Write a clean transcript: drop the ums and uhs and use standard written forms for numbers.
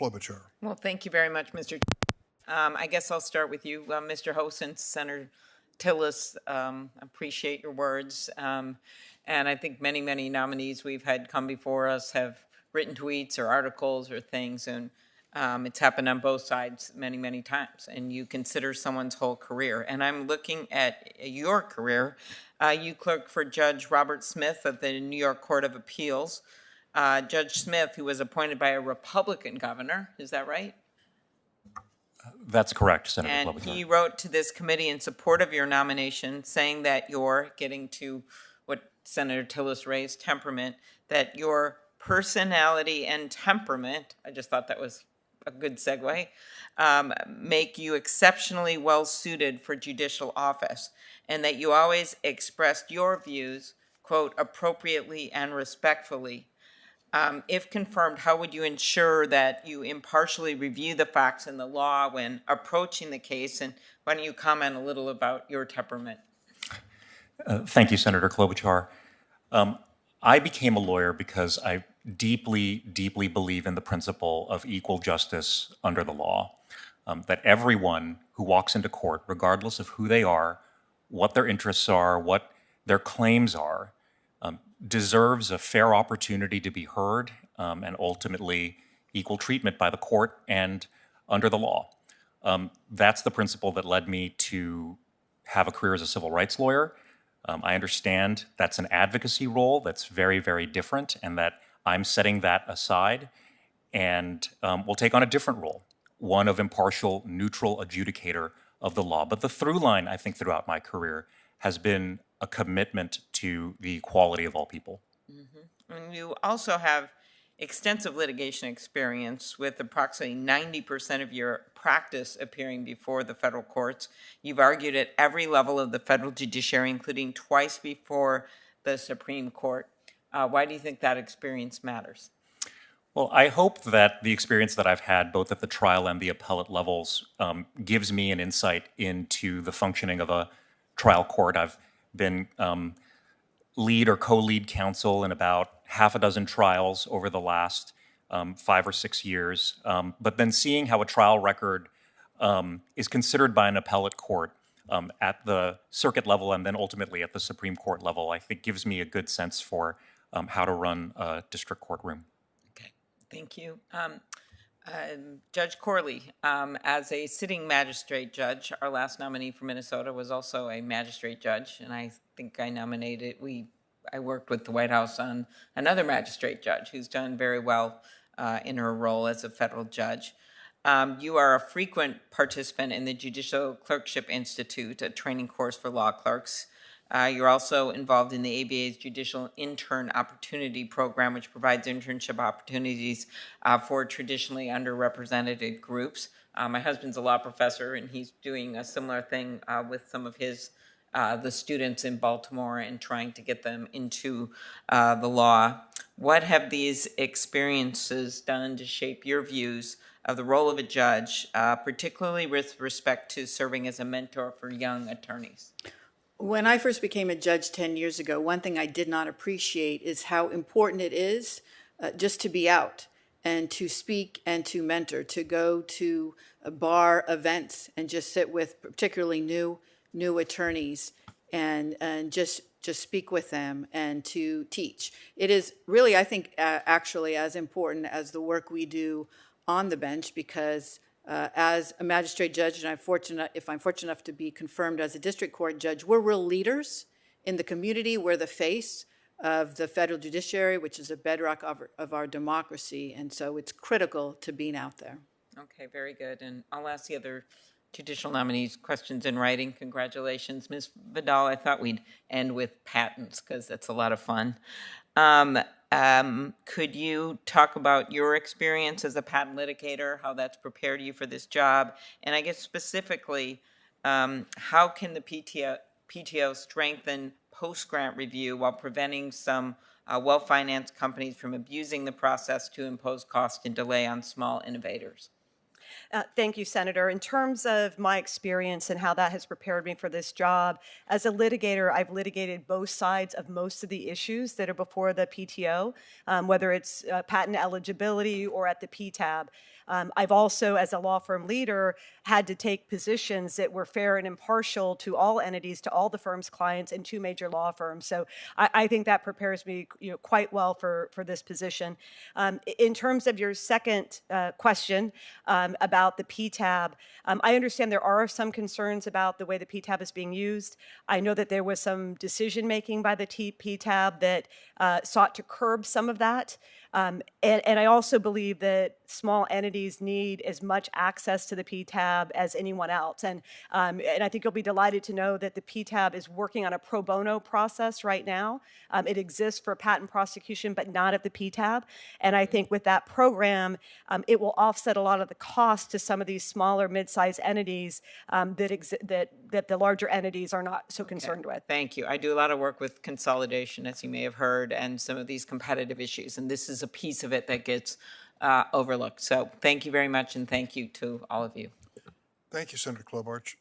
Klobuchar. Well, thank you very much, Mr. I guess I'll start with you, Mr. Host and Senator Tillis. Appreciate your words. And I think many, many nominees we've had come before us have written tweets or articles or things, and it's happened on both sides many, many times. And you consider someone's whole career. And I'm looking at your career. You clerked for Judge Robert Smith of the New York Court of Appeals. Judge Smith, who was appointed by a Republican governor, is that right? That's correct, Senator And Klobuchar. he wrote to this committee in support of your nomination, saying that you're getting to what Senator Tillis raised, temperament, that your personality and temperament, I just thought that was a good segue, make you exceptionally well suited for judicial office, and that you always expressed your views, quote, appropriately and respectfully. If confirmed, how would you ensure that you impartially review the facts and the law when approaching the case? And why don't you comment a little about your temperament? Thank you, Senator Klobuchar. I became a lawyer because I deeply, deeply believe in the principle of equal justice under the law, that everyone who walks into court, regardless of who they are, what their interests are, what their claims are, deserves a fair opportunity to be heard and ultimately equal treatment by the court and under the law. That's the principle that led me to have a career as a civil rights lawyer. I understand that's an advocacy role that's very, very different, and that I'm setting that aside and will take on a different role, one of impartial, neutral adjudicator of the law. But the through line, I think, throughout my career has been a commitment to the equality of all people. Mm-hmm. And you also have extensive litigation experience with approximately 90% of your practice appearing before the federal courts. You've argued at every level of the federal judiciary, including twice before the Supreme Court. Why do you think that experience matters? Well, I hope that the experience that I've had both at the trial and the appellate levels gives me an insight into the functioning of a trial court. I've been lead or co-lead counsel in about half a dozen trials over the last 5 or 6 years. But then seeing how a trial record is considered by an appellate court at the circuit level and then ultimately at the Supreme Court level, I think gives me a good sense for how to run a district courtroom. Okay, thank you. Judge Corley, as a sitting magistrate judge, our last nominee for Minnesota was also a magistrate judge, and I think I nominated, I worked with the White House on another magistrate judge who's done very well in her role as a federal judge. You are a frequent participant in the Judicial Clerkship Institute, a training course for law clerks. You're also involved in the ABA's Judicial Intern Opportunity Program, which provides internship opportunities for traditionally underrepresented groups. My husband's a law professor, and he's doing a similar thing with some of the students in Baltimore and trying to get them into the law. What have these experiences done to shape your views of the role of a judge, particularly with respect to serving as a mentor for young attorneys? When I first became a judge 10 years ago, one thing I did not appreciate is how important it is just to be out and to speak and to mentor, to go to bar events and just sit with particularly new attorneys and just speak with them and to teach. It is really, I think, actually as important as the work we do on the bench, because as a magistrate judge, and if I'm fortunate enough to be confirmed as a district court judge, we're real leaders in the community. We're the face of the federal judiciary, which is a bedrock of our democracy, and so it's critical to being out there. Okay, very good. And I'll ask the other judicial nominees questions in writing. Congratulations. Ms. Vidal, I thought we'd end with patents because that's a lot of fun. Could you talk about your experience as a patent litigator, how that's prepared you for this job? And I guess specifically, how can the PTO strengthen post-grant review while preventing some well-financed companies from abusing the process to impose cost and delay on small innovators? Thank you, Senator. In terms of my experience and how that has prepared me for this job, as a litigator, I've litigated both sides of most of the issues that are before the PTO, whether it's patent eligibility or at the PTAB. I've also, as a law firm leader, had to take positions that were fair and impartial to all entities, to all the firm's clients, and two major law firms. So I think that prepares me, quite well for this position. In terms of your second question about the PTAB, I understand there are some concerns about the way the PTAB is being used. I know that there was some decision making by the PTAB that sought to curb some of that. And I also believe that small entities need as much access to the PTAB as anyone else. And I think you'll be delighted to know that the PTAB is working on a pro bono process right now. It exists for patent prosecution, but not at the PTAB. And I think with that program, it will offset a lot of the cost to some of these smaller, mid-sized entities that the larger entities are not so concerned with. Thank you. I do a lot of work with consolidation, as you may have heard, and some of these competitive issues, and this is a piece of it that gets overlooked. So thank you very much, and thank you to all of you. Thank you, Senator Klobuchar.